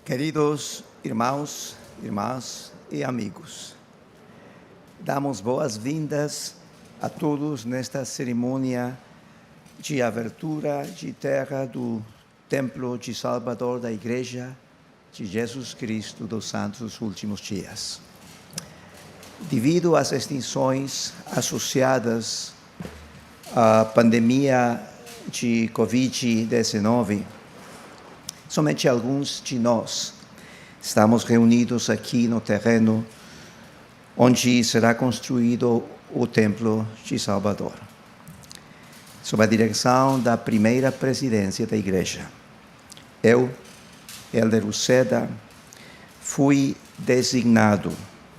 Queridos irmãos, irmãs e amigos, damos boas-vindas a todos nesta cerimônia de abertura de terra do Templo de Salvador da Igreja de Jesus Cristo dos Santos dos Últimos Dias. Devido às restrições associadas à pandemia de Covid-19, somente alguns de nós estamos reunidos aqui no terreno onde será construído o Templo de Salvador, sob a direção da primeira presidência da Igreja. Eu, Helder Uceda, fui designado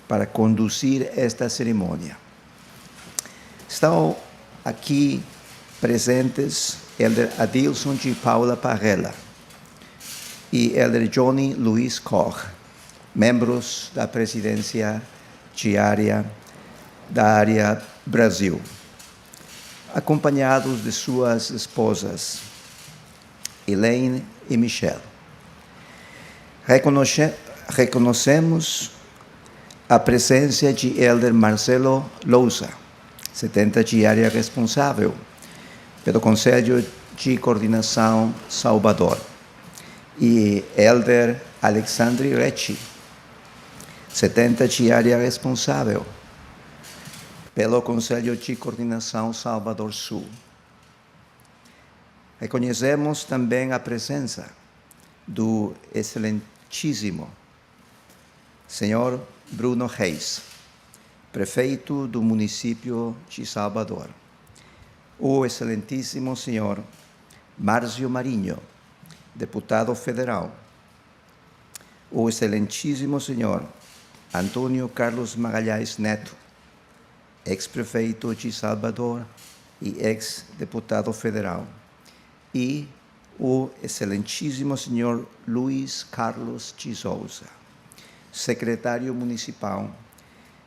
para conduzir esta cerimônia. Estão aqui presentes Helder Adilson de Paula Parrella e Helder Johnny Luiz Koch, membros da presidência diária da área Brasil, acompanhados de suas esposas, Elaine e Michelle. Reconhecemos a presença de Helder Marcelo Lousa, 70 diária responsável pelo Conselho de Coordenação Salvador, e Helder Alexandre Recci, 70 diária responsável pelo Conselho de Coordenação Salvador Sul. Reconhecemos também a presença do excelentíssimo senhor Bruno Reis, prefeito do município de Salvador, o excelentíssimo senhor Márcio Marinho, deputado federal, o excelentíssimo senhor Antônio Carlos Magalhães Neto, ex-prefeito de Salvador e ex-deputado federal, e o excelentíssimo senhor Luiz Carlos de Souza, secretário municipal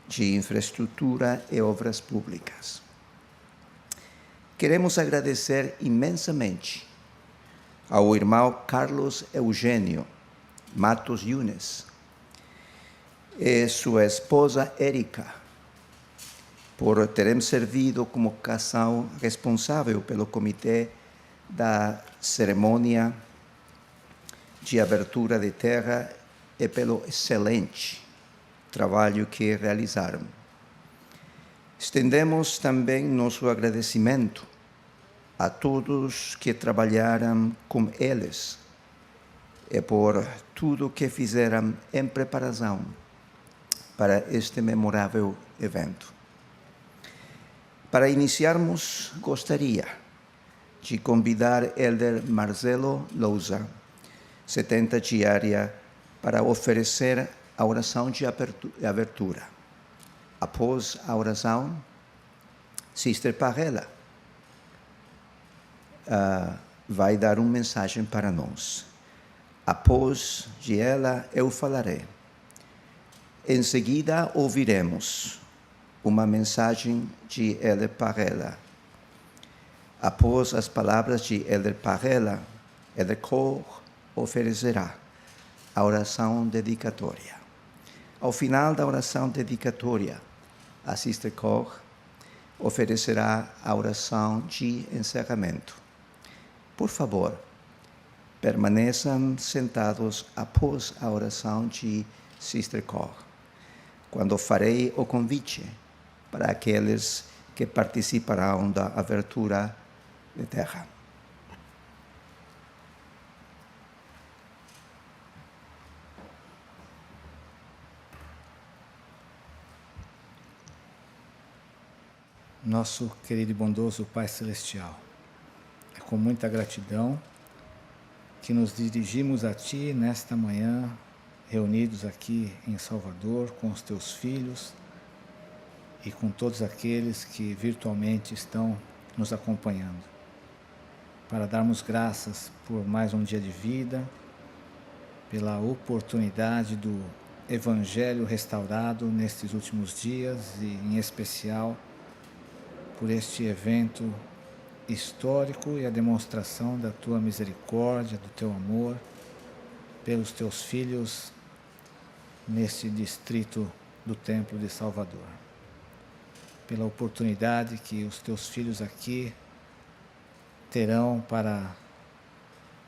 de Infraestrutura e Obras Públicas. Queremos agradecer imensamente ao irmão Carlos Eugênio Matos Yunes e sua esposa Érica por terem servido como casal responsável pelo comitê da cerimônia de abertura de terra e pelo excelente trabalho que realizaram. Estendemos também nosso agradecimento a todos que trabalharam com eles e por tudo que fizeram em preparação para este memorável evento. Para iniciarmos, gostaria de convidar Helder Marcelo Lousa, 70 diária, para oferecer a oração de abertura. Após a oração, Sister Parrella vai dar uma mensagem para nós. Após de ela, eu falarei. Em seguida, ouviremos uma mensagem de Helder Parrella. Após as palavras de Helder Parrella, Helder Koch oferecerá a oração dedicatória. Ao final da oração dedicatória, a Sister Koch oferecerá a oração de encerramento. Por favor, permaneçam sentados após a oração de Sister Koch, quando farei o convite para aqueles que participarão da abertura de terra. Nosso querido e bondoso Pai Celestial, é com muita gratidão que nos dirigimos a Ti nesta manhã, reunidos aqui em Salvador com os Teus filhos e com todos aqueles que virtualmente estão nos acompanhando, para darmos graças por mais um dia de vida, pela oportunidade do Evangelho restaurado nestes últimos dias e, em especial, por este evento histórico e a demonstração da Tua misericórdia, do Teu amor pelos teus filhos neste distrito do Templo de Salvador. Pela oportunidade que os teus filhos aqui terão para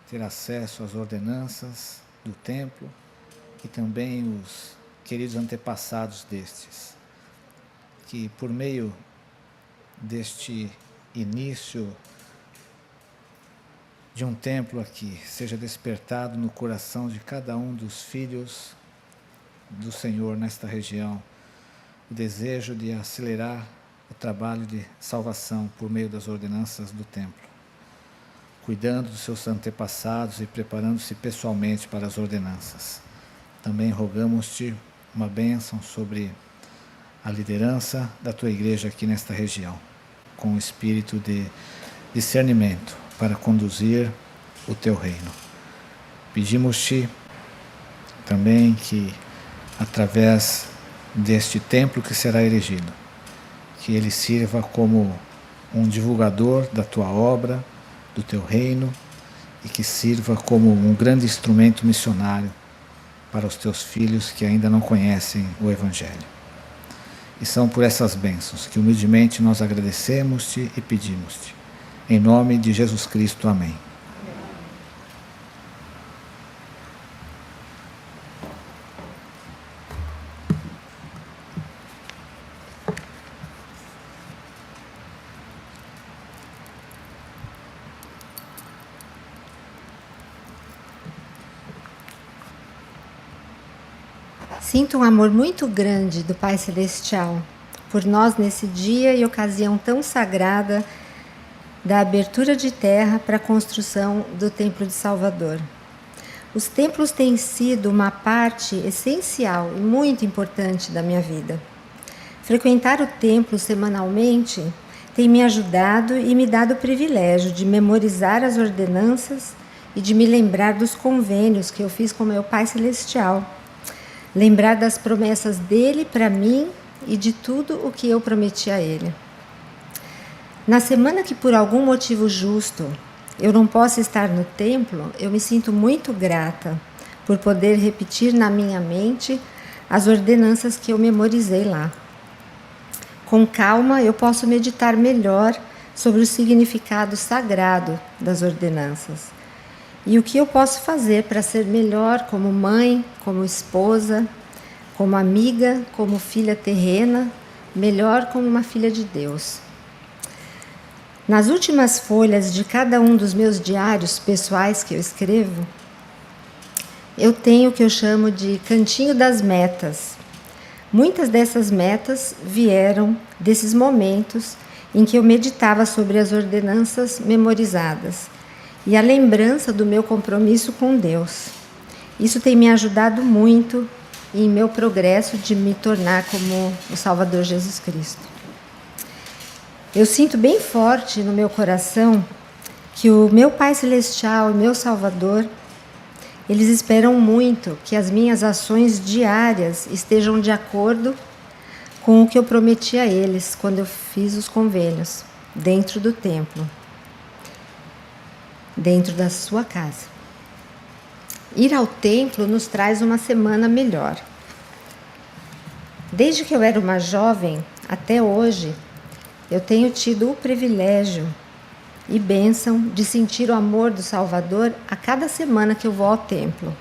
ter acesso às ordenanças do templo e também os queridos antepassados destes, que por meio deste início de um templo aqui, seja despertado no coração de cada um dos filhos do Senhor nesta região o desejo de acelerar o trabalho de salvação por meio das ordenanças do templo, cuidando dos seus antepassados e preparando-se pessoalmente para as ordenanças. Também rogamos-te uma bênção sobre a liderança da tua igreja aqui nesta região, com o espírito de discernimento para conduzir o teu reino. Pedimos-te também que, através deste templo que será erigido, que ele sirva como um divulgador da tua obra, do teu reino, e que sirva como um grande instrumento missionário para os teus filhos que ainda não conhecem o Evangelho. E são por essas bênçãos que humildemente nós agradecemos-te e pedimos-te. Em nome de Jesus Cristo, amém. Sinto um amor muito grande do Pai Celestial por nós nesse dia e ocasião tão sagrada da abertura de terra para a construção do Templo de Salvador. Os templos têm sido uma parte essencial e muito importante da minha vida. Frequentar o templo semanalmente tem me ajudado e me dado o privilégio de memorizar as ordenanças e de me lembrar dos convênios que eu fiz com meu Pai Celestial. Lembrar das promessas dele para mim e de tudo o que eu prometi a ele. Na semana que por algum motivo justo eu não posso estar no templo, eu me sinto muito grata por poder repetir na minha mente as ordenanças que eu memorizei lá. Com calma eu posso meditar melhor sobre o significado sagrado das ordenanças. E o que eu posso fazer para ser melhor como mãe, como esposa, como amiga, como filha terrena, melhor como uma filha de Deus. Nas últimas folhas de cada um dos meus diários pessoais que eu escrevo, eu tenho o que eu chamo de cantinho das metas. Muitas dessas metas vieram desses momentos em que eu meditava sobre as ordenanças memorizadas e a lembrança do meu compromisso com Deus. Isso tem me ajudado muito em meu progresso de me tornar como o Salvador Jesus Cristo. Eu sinto bem forte no meu coração que o meu Pai Celestial e meu Salvador, eles esperam muito que as minhas ações diárias estejam de acordo com o que eu prometi a eles quando eu fiz os convênios dentro do templo, dentro da sua casa. Ir ao templo nos traz uma semana melhor. Desde que eu era uma jovem até hoje, eu tenho tido o privilégio e bênção de sentir o amor do Salvador a cada semana que eu vou ao templo.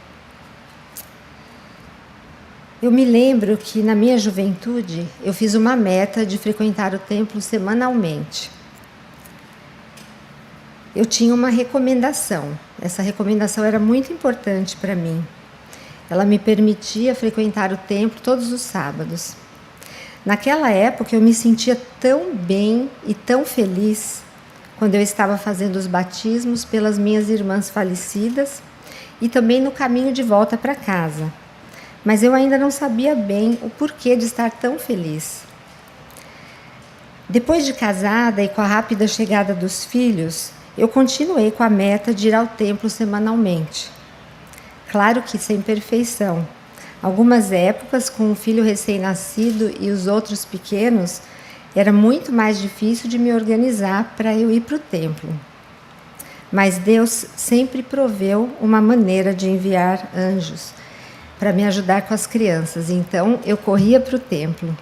Eu me lembro que na minha juventude eu fiz uma meta de frequentar o templo semanalmente. Eu tinha uma recomendação. Essa recomendação era muito importante para mim. Ela me permitia frequentar o templo todos os sábados. Naquela época eu me sentia tão bem e tão feliz quando eu estava fazendo os batismos pelas minhas irmãs falecidas e também no caminho de volta para casa. Mas eu ainda não sabia bem o porquê de estar tão feliz. Depois de casada e com a rápida chegada dos filhos, eu continuei com a meta de ir ao templo semanalmente. Claro que sem perfeição. Algumas épocas, com um filho recém-nascido e os outros pequenos, era muito mais difícil de me organizar para eu ir para o templo. Mas Deus sempre proveu uma maneira de enviar anjos para me ajudar com as crianças. Então eu corria para o templo.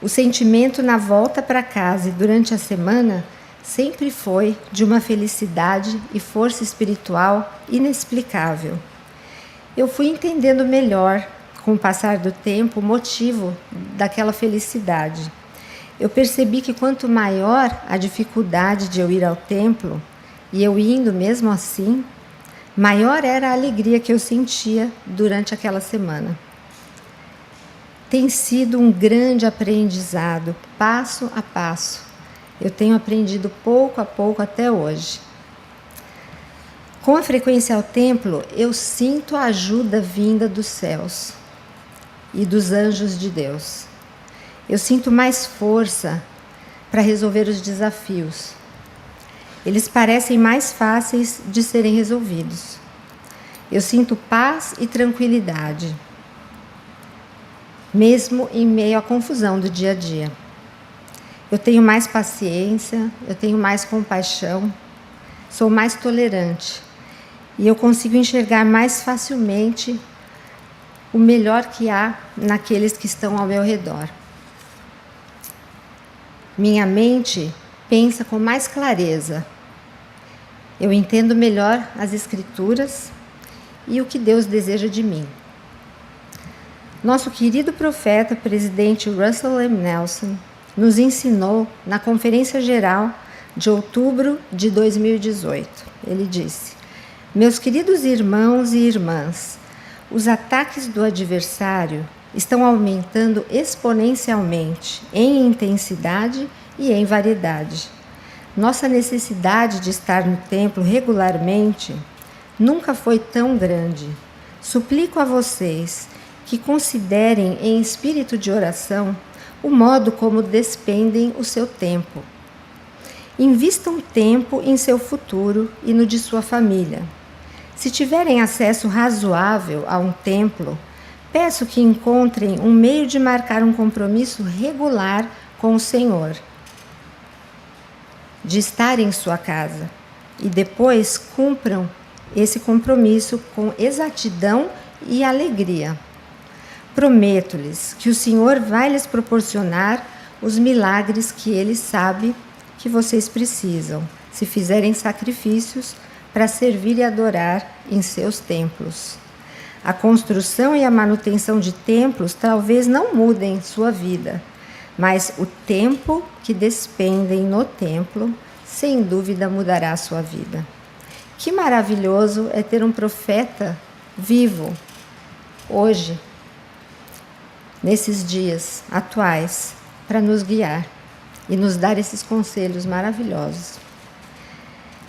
O sentimento na volta para casa e durante a semana sempre foi de uma felicidade e força espiritual inexplicável. Eu fui entendendo melhor, com o passar do tempo, o motivo daquela felicidade. Eu percebi que quanto maior a dificuldade de eu ir ao templo, e eu indo mesmo assim, maior era a alegria que eu sentia durante aquela semana. Tem sido um grande aprendizado, passo a passo. Eu tenho aprendido pouco a pouco até hoje. Com a frequência ao templo, eu sinto a ajuda vinda dos céus e dos anjos de Deus. Eu sinto mais força para resolver os desafios. Eles parecem mais fáceis de serem resolvidos. Eu sinto paz e tranquilidade, mesmo em meio à confusão do dia a dia. Eu tenho mais paciência, eu tenho mais compaixão, sou mais tolerante e eu consigo enxergar mais facilmente o melhor que há naqueles que estão ao meu redor. Minha mente pensa com mais clareza. Eu entendo melhor as Escrituras e o que Deus deseja de mim. Nosso querido profeta, presidente Russell M. Nelson, nos ensinou na Conferência Geral de outubro de 2018. Ele disse: meus queridos irmãos e irmãs, os ataques do adversário estão aumentando exponencialmente em intensidade e em variedade. Nossa necessidade de estar no templo regularmente nunca foi tão grande. Suplico a vocês que considerem em espírito de oração o modo como despendem o seu tempo. Invistam tempo em seu futuro e no de sua família. Se tiverem acesso razoável a um templo, peço que encontrem um meio de marcar um compromisso regular com o Senhor, de estar em sua casa, e depois cumpram esse compromisso com exatidão e alegria. Prometo-lhes que o Senhor vai lhes proporcionar os milagres que Ele sabe que vocês precisam, se fizerem sacrifícios para servir e adorar em seus templos. A construção e a manutenção de templos talvez não mudem sua vida, mas o tempo que despendem no templo, sem dúvida, mudará a sua vida. Que maravilhoso é ter um profeta vivo hoje, nesses dias atuais, para nos guiar e nos dar esses conselhos maravilhosos.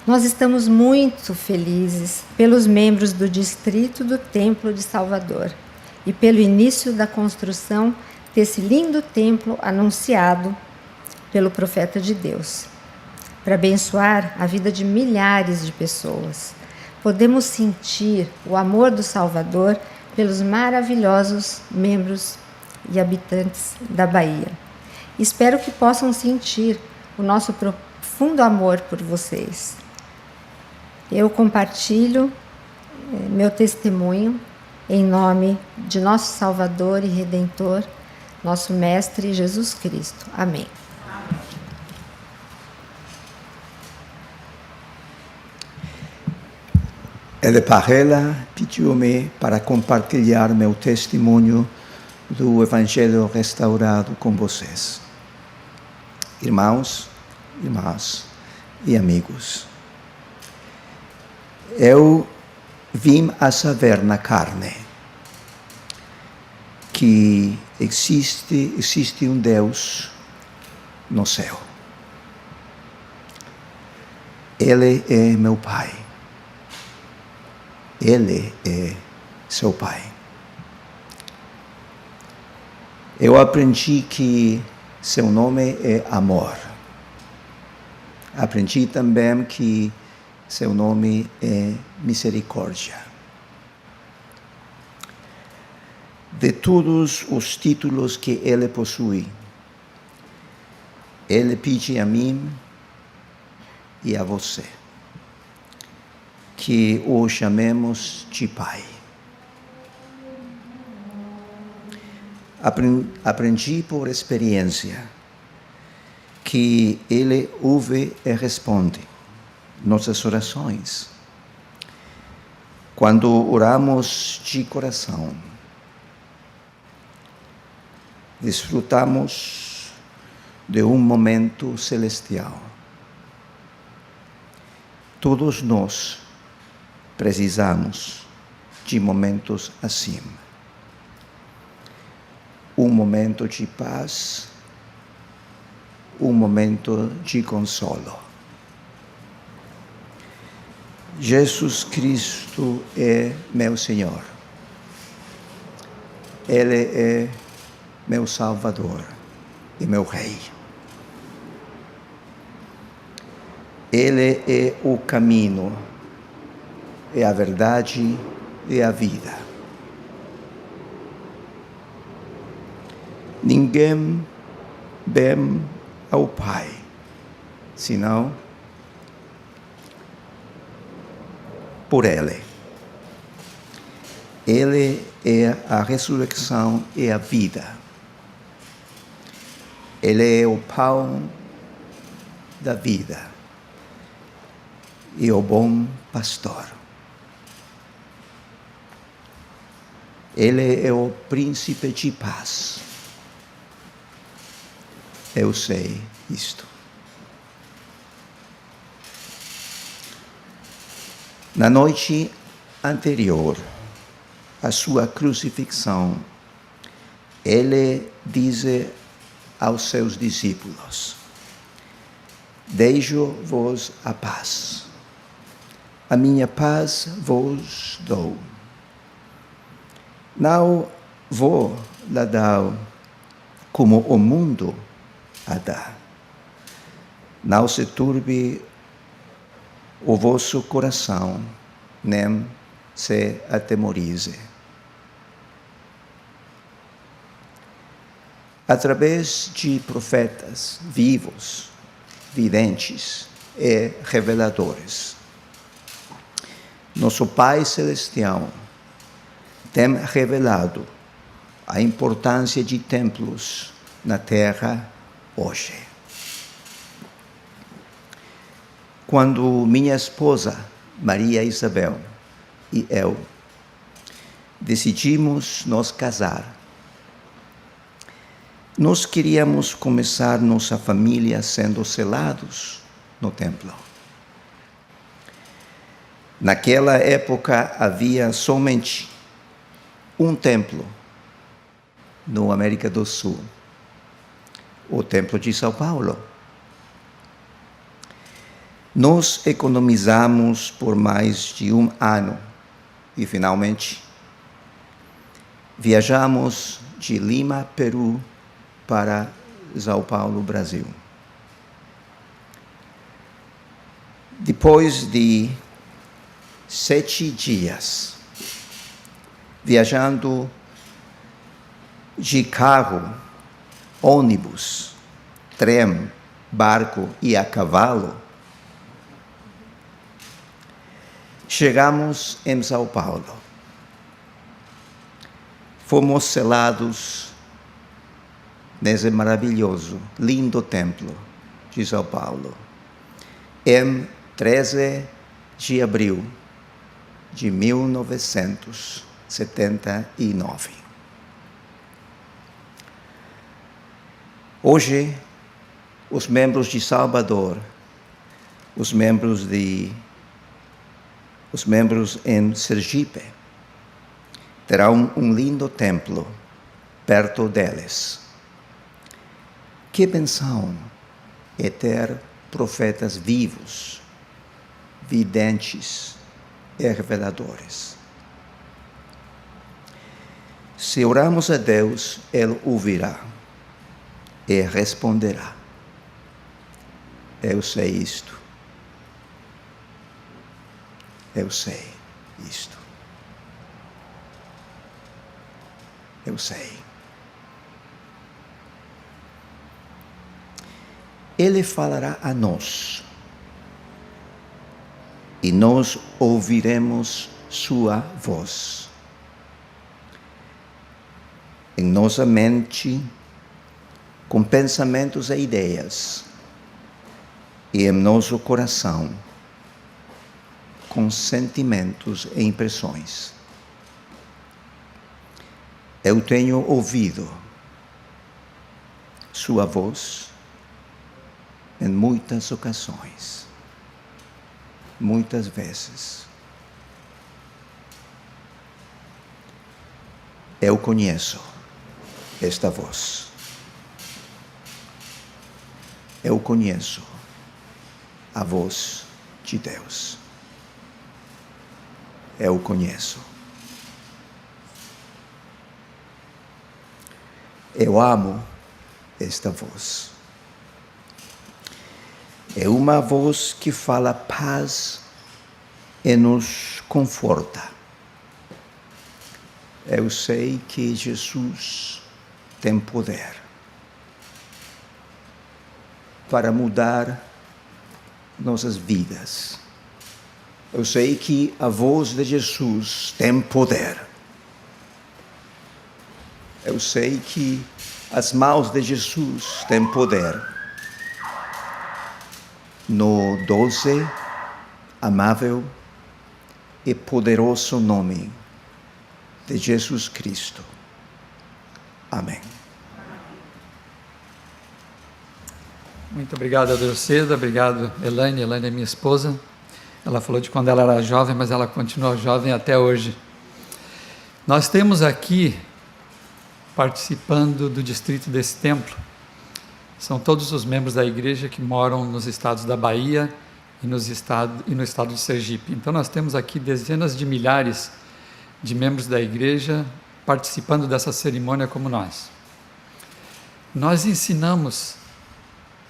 Nós estamos muito felizes pelos membros do Distrito do Templo de Salvador e pelo início da construção desse lindo templo anunciado pelo profeta de Deus, para abençoar a vida de milhares de pessoas. Podemos sentir o amor do Salvador pelos maravilhosos membros e habitantes da Bahia. Espero que possam sentir o nosso profundo amor por vocês. Eu compartilho meu testemunho em nome de nosso Salvador e Redentor, nosso Mestre Jesus Cristo. Amém. Ele Parrella pediu-me para compartilhar meu testemunho do Evangelho restaurado com vocês. Irmãos, irmãs e amigos, eu vim a saber na carne que existe um Deus no céu. Ele é meu Pai. Ele é seu Pai. Eu aprendi que seu nome é amor. Aprendi também que seu nome é misericórdia. De todos os títulos que ele possui, ele pede a mim e a você que o chamemos de Pai. Aprendi por experiência que Ele ouve e responde nossas orações. Quando oramos de coração, desfrutamos de um momento celestial. Todos nós precisamos de momentos assim. Um momento de paz, um momento de consolo. Jesus Cristo é meu Senhor. Ele é meu Salvador e meu Rei. Ele é o caminho, é a verdade e a vida. Ninguém vem ao Pai, senão por Ele. Ele é a ressurreição e a vida. Ele é o pão da vida e o bom pastor. Ele é o príncipe de paz. Eu sei isto. Na noite anterior à sua crucifixão, ele diz aos seus discípulos: deixo-vos a paz. A minha paz vos dou. Não vou la dar como o mundo a dá. Não se turbe o vosso coração, nem se atemorize. Através de profetas vivos, videntes e reveladores, nosso Pai Celestial tem revelado a importância de templos na terra hoje. Quando minha esposa, Maria Isabel, e eu decidimos nos casar, nós queríamos começar nossa família sendo selados no templo. Naquela época havia somente um templo na América do Sul, o Templo de São Paulo. Nós economizamos por mais de um ano e, finalmente, viajamos de Lima, Peru, para São Paulo, Brasil. Depois de 7 dias viajando de carro, ônibus, trem, barco e a cavalo, chegamos em São Paulo. Fomos selados nesse maravilhoso, lindo templo de São Paulo, em 13 de abril de 1979. Hoje, os membros de Salvador, os membros em Sergipe, terão um lindo templo perto deles. Que benção é ter profetas vivos, videntes e reveladores. Se oramos a Deus, Ele ouvirá e responderá. Eu sei isto. Eu sei isto. Eu sei. Ele falará a nós. e nós ouviremos sua voz. Em nossa mente, com pensamentos e ideias, e em nosso coração, com sentimentos e impressões. Eu tenho ouvido sua voz em muitas ocasiões, muitas vezes. Eu conheço esta voz. Eu conheço a voz de Deus. Eu conheço. Eu amo esta voz. É uma voz que fala paz e nos conforta. Eu sei que Jesus tem poder para mudar nossas vidas. Eu sei que a voz de Jesus tem poder. Eu sei que as mãos de Jesus têm poder. No doce, amável e poderoso nome de Jesus Cristo. Amém. Muito obrigado, Adorceda. Obrigado, Elaine. Elaine é minha esposa. Ela falou de quando ela era jovem, mas ela continua jovem até hoje. Nós temos aqui, participando do distrito desse templo, são todos os membros da igreja que moram nos estados da Bahia e no estado de Sergipe. Então nós temos aqui dezenas de milhares de membros da igreja participando dessa cerimônia como nós. Nós ensinamos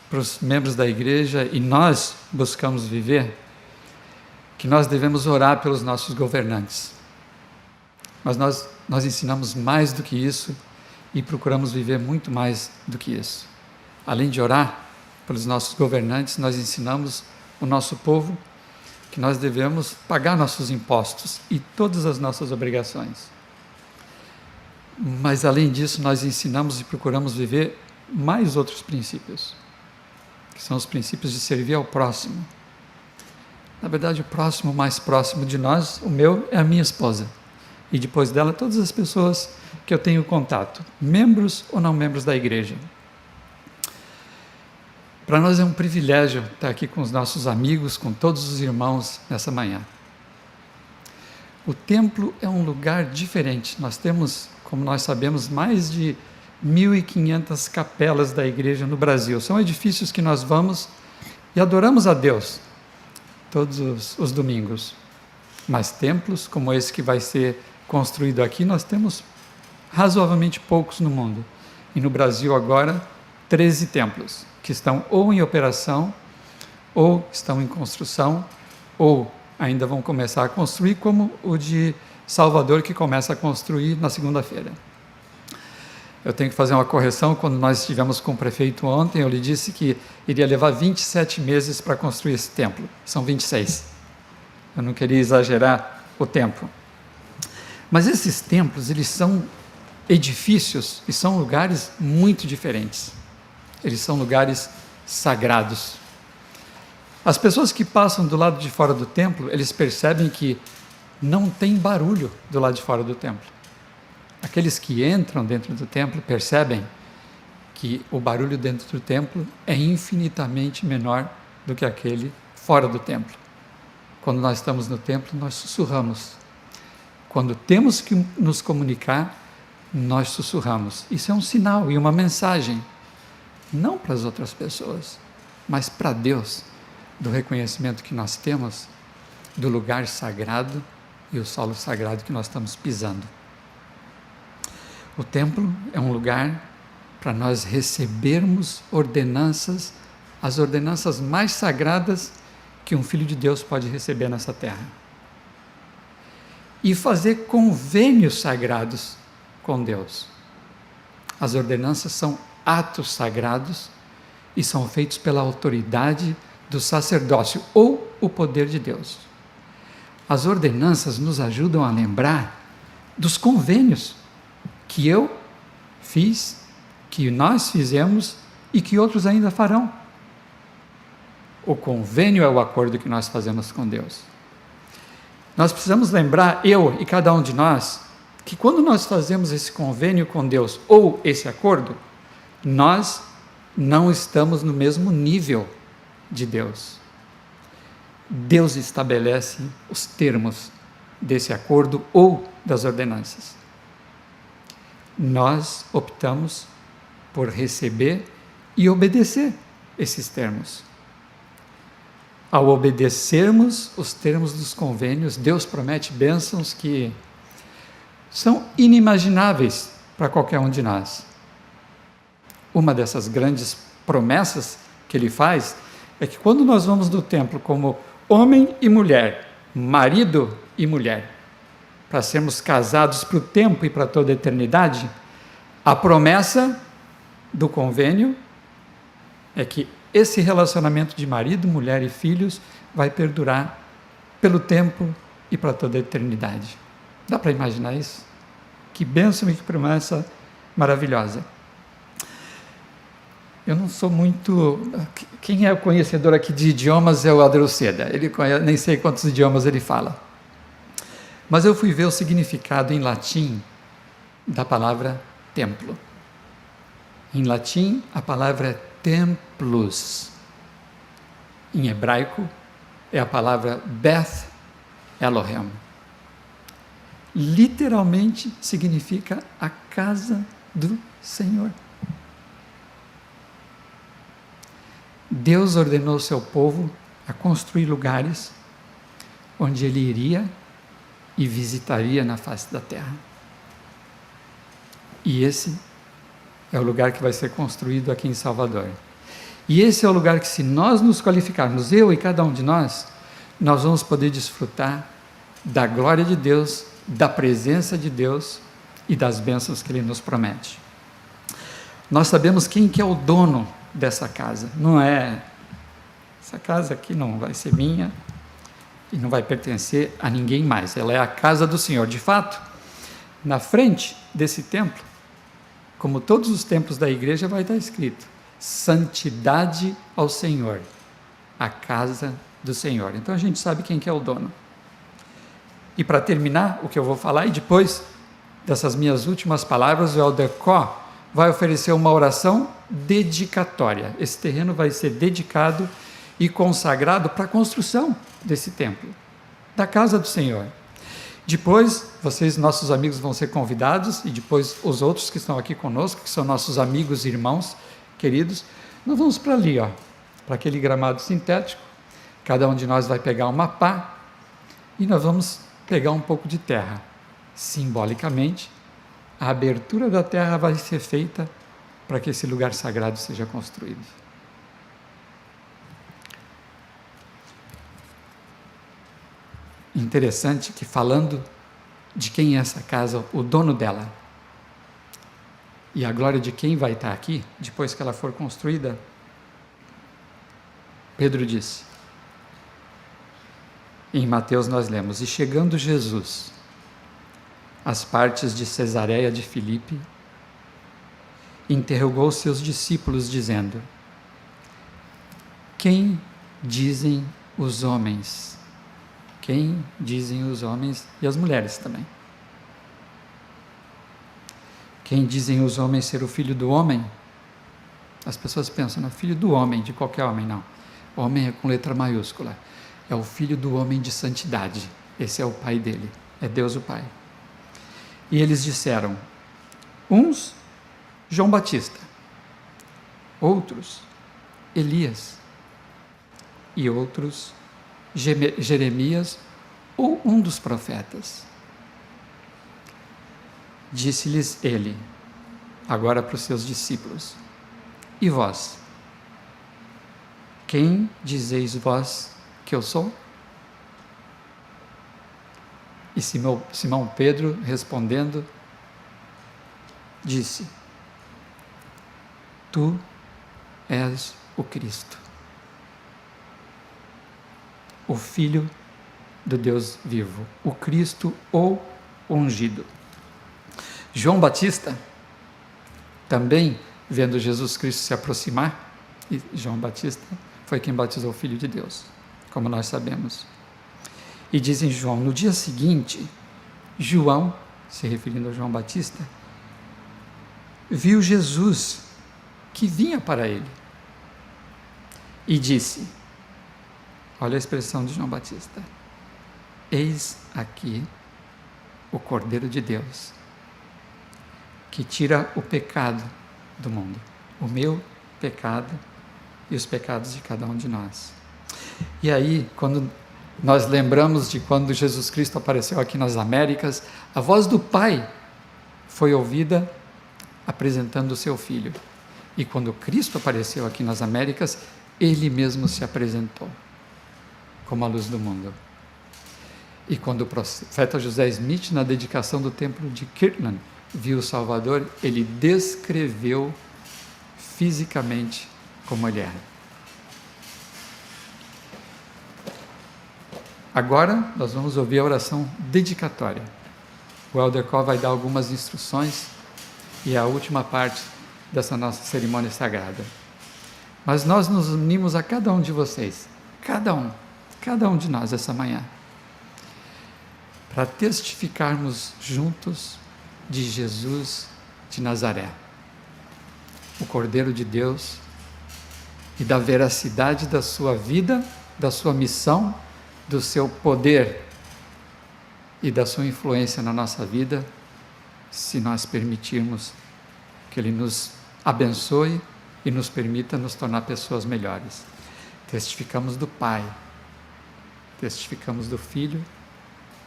para os membros da igreja, e nós buscamos viver, que nós devemos orar pelos nossos governantes. Mas nós ensinamos mais do que isso e procuramos viver muito mais do que isso. Além de orar pelos nossos governantes, nós ensinamos o nosso povo que nós devemos pagar nossos impostos e todas as nossas obrigações. Mas além disso, nós ensinamos e procuramos viver mais outros princípios, que são os princípios de servir ao próximo. Na verdade, o próximo mais próximo de nós, o meu, é a minha esposa. E depois dela, todas as pessoas que eu tenho contato, membros ou não membros da igreja. Para nós é um privilégio estar aqui com os nossos amigos, com todos os irmãos nessa manhã. O templo é um lugar diferente. Nós temos, como nós sabemos, mais de 1.500 capelas da igreja no Brasil. São edifícios que nós vamos e adoramos a Deus todos os domingos. Mas templos como esse que vai ser construído aqui, nós temos razoavelmente poucos no mundo. E no Brasil agora, 13 templos, que estão ou em operação, ou estão em construção, ou ainda vão começar a construir, como o de Salvador, que começa a construir na segunda-feira. Eu tenho que fazer uma correção. Quando nós estivemos com o prefeito ontem, eu lhe disse que iria levar 27 meses para construir esse templo. São 26. Eu não queria exagerar o tempo. Mas esses templos, eles são edifícios e são lugares muito diferentes. Eles são lugares sagrados. As pessoas que passam do lado de fora do templo, eles percebem que não tem barulho do lado de fora do templo. Aqueles que entram dentro do templo percebem que o barulho dentro do templo é infinitamente menor do que aquele fora do templo. Quando nós estamos no templo, nós sussurramos. Quando temos que nos comunicar, nós sussurramos. Isso é um sinal e uma mensagem, não para as outras pessoas, mas para Deus, do reconhecimento que nós temos do lugar sagrado e o solo sagrado que nós estamos pisando. O templo é um lugar para nós recebermos ordenanças, as ordenanças mais sagradas que um filho de Deus pode receber nessa terra. E fazer convênios sagrados com Deus. As ordenanças são atos sagrados e são feitos pela autoridade do sacerdócio ou o poder de Deus. As ordenanças nos ajudam a lembrar dos convênios que eu fiz, que nós fizemos e que outros ainda farão. O convênio é o acordo que nós fazemos com Deus. Nós precisamos lembrar, eu e cada um de nós, que quando nós fazemos esse convênio com Deus ou esse acordo, nós não estamos no mesmo nível de Deus. Deus estabelece os termos desse acordo ou das ordenanças. Nós optamos por receber e obedecer esses termos. Ao obedecermos os termos dos convênios, Deus promete bênçãos que são inimagináveis para qualquer um de nós. Uma dessas grandes promessas que Ele faz é que quando nós vamos no templo como homem e mulher, marido e mulher, para sermos casados para o tempo e para toda a eternidade, a promessa do convênio é que esse relacionamento de marido, mulher e filhos vai perdurar pelo tempo e para toda a eternidade. Dá para imaginar isso? Que bênção e que promessa maravilhosa. Eu não sou muito... Quem é o conhecedor aqui de idiomas é o Adroceda. Ele conhece, nem sei quantos idiomas ele fala. Mas eu fui ver o significado em latim da palavra templo. Em latim, a palavra é templus. Em hebraico, é a palavra Beth Elohim. Literalmente significa a casa do Senhor. Deus ordenou ao seu povo a construir lugares onde ele iria e visitaria na face da terra. E esse é o lugar que vai ser construído aqui em Salvador. E esse é o lugar que, se nós nos qualificarmos, eu e cada um de nós vamos poder desfrutar da glória de Deus, da presença de Deus e das bênçãos que Ele nos promete. Nós sabemos quem que é o dono dessa casa. Não é, essa casa aqui não vai ser minha e não vai pertencer a ninguém mais. Ela é a casa do Senhor. De fato, na frente desse templo, como todos os templos da igreja, vai estar escrito: santidade ao Senhor, a casa do Senhor. Então a gente sabe quem que é o dono. E para terminar o que eu vou falar, e depois dessas minhas últimas palavras, o Elder Có vai oferecer uma oração dedicatória. Esse terreno vai ser dedicado e consagrado para a construção desse templo, da casa do Senhor. Depois, vocês, nossos amigos, vão ser convidados, e depois os outros que estão aqui conosco, que são nossos amigos e irmãos queridos, nós vamos para ali, para aquele gramado sintético. Cada um de nós vai pegar uma pá e nós vamos pegar um pouco de terra. Simbolicamente, a abertura da terra vai ser feita para que esse lugar sagrado seja construído. Interessante que, falando de quem é essa casa, o dono dela, e a glória de quem vai estar aqui, depois que ela for construída, Pedro disse, em Mateus nós lemos: e chegando Jesus às partes de Cesareia de Filipe, interrogou seus discípulos, dizendo: quem dizem os homens? Quem dizem os homens e as mulheres também? Quem dizem os homens ser o filho do homem? As pessoas pensam no filho do homem, de qualquer homem, não. Homem é com letra maiúscula. É o filho do homem de santidade. Esse é o pai dele, é Deus o Pai. E eles disseram, uns, João Batista, outros, Elias, e outros, Jeremias, ou um dos profetas. Disse-lhes ele, agora para os seus discípulos: e vós? Quem dizeis vós que eu sou? E Simão Pedro, respondendo, disse: tu és o Cristo, o Filho do Deus vivo, o Cristo ou ungido. João Batista, também vendo Jesus Cristo se aproximar, e João Batista foi quem batizou o Filho de Deus, como nós sabemos. E diz em João, no dia seguinte, João, se referindo a João Batista, viu Jesus que vinha para ele e disse, olha a expressão de João Batista, eis aqui o Cordeiro de Deus, que tira o pecado do mundo, o meu pecado e os pecados de cada um de nós. E aí, quando nós lembramos de quando Jesus Cristo apareceu aqui nas Américas, a voz do Pai foi ouvida apresentando o seu Filho. E quando Cristo apareceu aqui nas Américas, Ele mesmo se apresentou como a luz do mundo. E quando o profeta José Smith, na dedicação do templo de Kirtland, viu o Salvador, ele descreveu fisicamente como ele era. Agora nós vamos ouvir a oração dedicatória. O Elder Cole vai dar algumas instruções e a última parte dessa nossa cerimônia sagrada. Mas nós nos unimos a cada um de vocês, cada um de nós essa manhã, para testificarmos juntos de Jesus de Nazaré, o Cordeiro de Deus, e da veracidade da sua vida, da sua missão, do seu poder e da sua influência na nossa vida, se nós permitirmos que Ele nos abençoe e nos permita nos tornar pessoas melhores. Testificamos do Pai, testificamos do Filho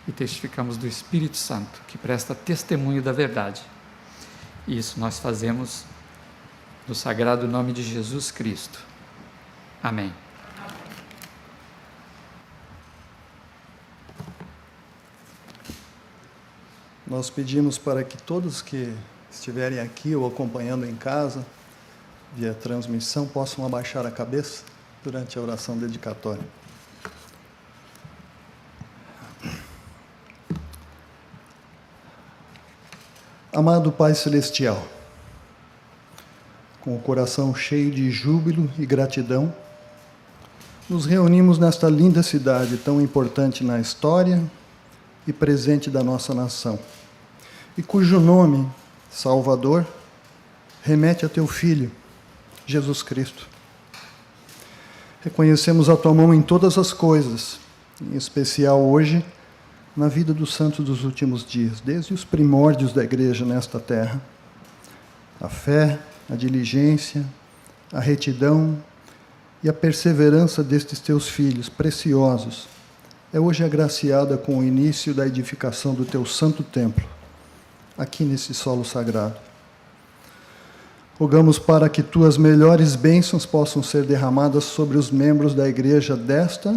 e testificamos do Espírito Santo, que presta testemunho da verdade. E isso nós fazemos no sagrado nome de Jesus Cristo. Amém. Nós pedimos para que todos que estiverem aqui ou acompanhando em casa, via transmissão, possam abaixar a cabeça durante a oração dedicatória. Amado Pai Celestial, com o coração cheio de júbilo e gratidão, nos reunimos nesta linda cidade tão importante na história e presente da nossa nação, e cujo nome, Salvador, remete a Teu Filho, Jesus Cristo. Reconhecemos a Tua mão em todas as coisas, em especial hoje, na vida dos santos dos últimos dias, desde os primórdios da Igreja nesta terra. A fé, a diligência, a retidão e a perseverança destes Teus filhos preciosos é hoje agraciada com o início da edificação do Teu santo templo, aqui nesse solo sagrado. Rogamos para que Tuas melhores bênçãos possam ser derramadas sobre os membros da Igreja desta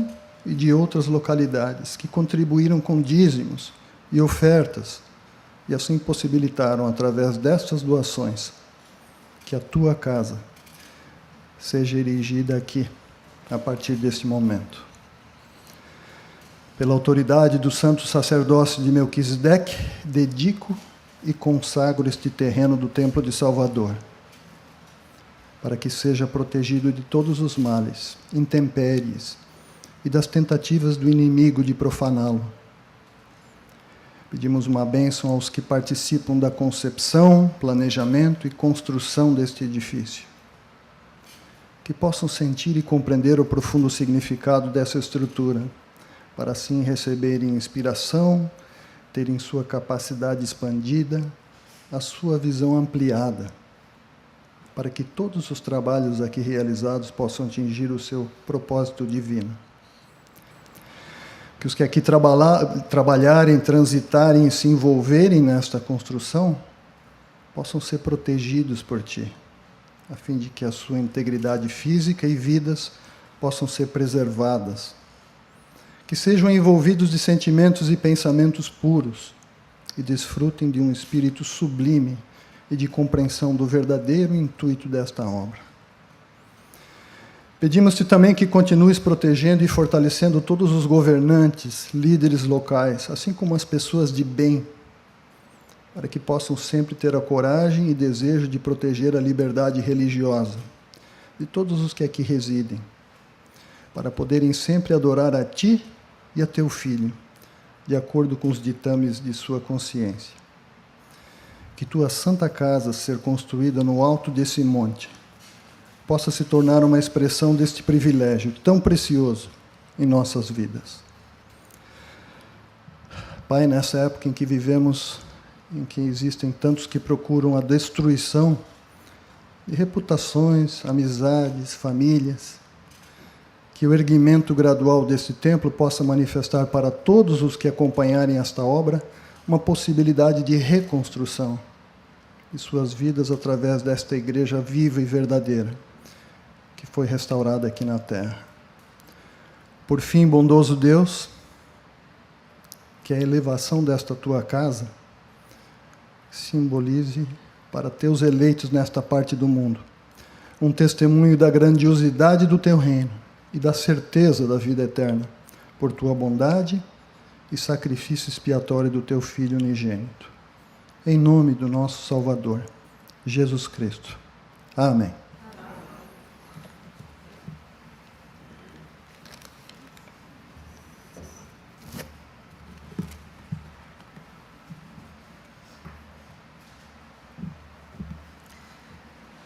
e de outras localidades que contribuíram com dízimos e ofertas e assim possibilitaram, através destas doações, que a Tua casa seja erigida aqui, a partir deste momento. Pela autoridade do santo sacerdócio de Melquisedeque, dedico e consagro este terreno do Templo de Salvador, para que seja protegido de todos os males, intempéries e das tentativas do inimigo de profaná-lo. Pedimos uma bênção aos que participam da concepção, planejamento e construção deste edifício, que possam sentir e compreender o profundo significado dessa estrutura, para assim receberem inspiração, terem sua capacidade expandida, a sua visão ampliada, para que todos os trabalhos aqui realizados possam atingir o seu propósito divino. Que os que aqui trabalharem, transitarem e se envolverem nesta construção possam ser protegidos por Ti, a fim de que a sua integridade física e vidas possam ser preservadas. Que sejam envolvidos de sentimentos e pensamentos puros e desfrutem de um espírito sublime e de compreensão do verdadeiro intuito desta obra. Pedimos-te também que continues protegendo e fortalecendo todos os governantes, líderes locais, assim como as pessoas de bem, para que possam sempre ter a coragem e desejo de proteger a liberdade religiosa de todos os que aqui residem, para poderem sempre adorar a Ti e a Teu Filho, de acordo com os ditames de sua consciência. Que Tua santa casa, ser construída no alto desse monte, possa se tornar uma expressão deste privilégio tão precioso em nossas vidas. Pai, nessa época em que vivemos, em que existem tantos que procuram a destruição de reputações, amizades, famílias, que o erguimento gradual desse templo possa manifestar para todos os que acompanharem esta obra uma possibilidade de reconstrução de suas vidas através desta igreja viva e verdadeira, que foi restaurada aqui na terra. Por fim, bondoso Deus, que a elevação desta tua casa simbolize para teus eleitos nesta parte do mundo um testemunho da grandiosidade do teu reino e da certeza da vida eterna, por tua bondade e sacrifício expiatório do teu Filho unigênito. Em nome do nosso Salvador, Jesus Cristo. Amém.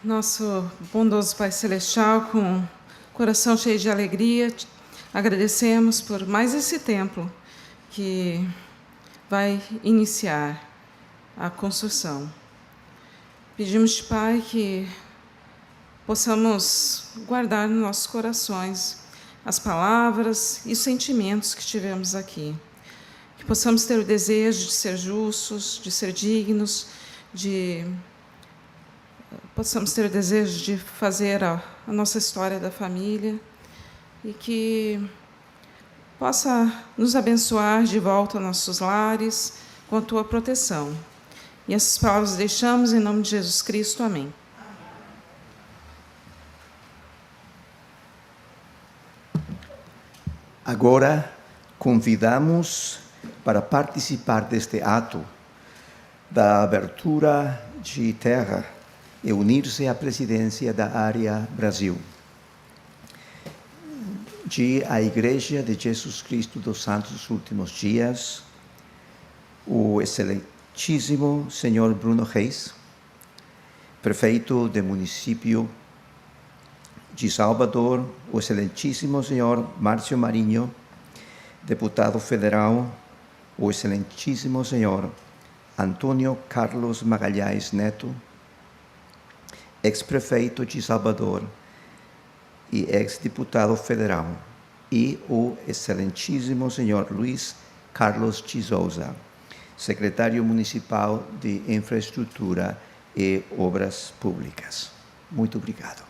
Nosso bondoso Pai Celestial, com coração cheio de alegria, agradecemos por mais esse templo que vai iniciar a construção. Pedimos-te, Pai, que possamos guardar nos nossos corações as palavras e os sentimentos que tivemos aqui. Que possamos ter o desejo de ser justos, de ser dignos, possamos ter o desejo de fazer a nossa história da família e que possa nos abençoar de volta aos nossos lares com a Tua proteção. E essas palavras deixamos em nome de Jesus Cristo. Amém. Agora, convidamos para participar deste ato da abertura de terra e unir-se à presidência da Área Brasil, de a Igreja de Jesus Cristo dos Santos dos Últimos Dias, o excelentíssimo senhor Bruno Reis, prefeito do município de Salvador, o excelentíssimo senhor Márcio Marinho, deputado federal, o excelentíssimo senhor Antônio Carlos Magalhães Neto, ex-prefeito de Salvador e ex-deputado federal, e o excelentíssimo senhor Luiz Carlos de Souza, secretário municipal de Infraestrutura e Obras Públicas. Muito obrigado.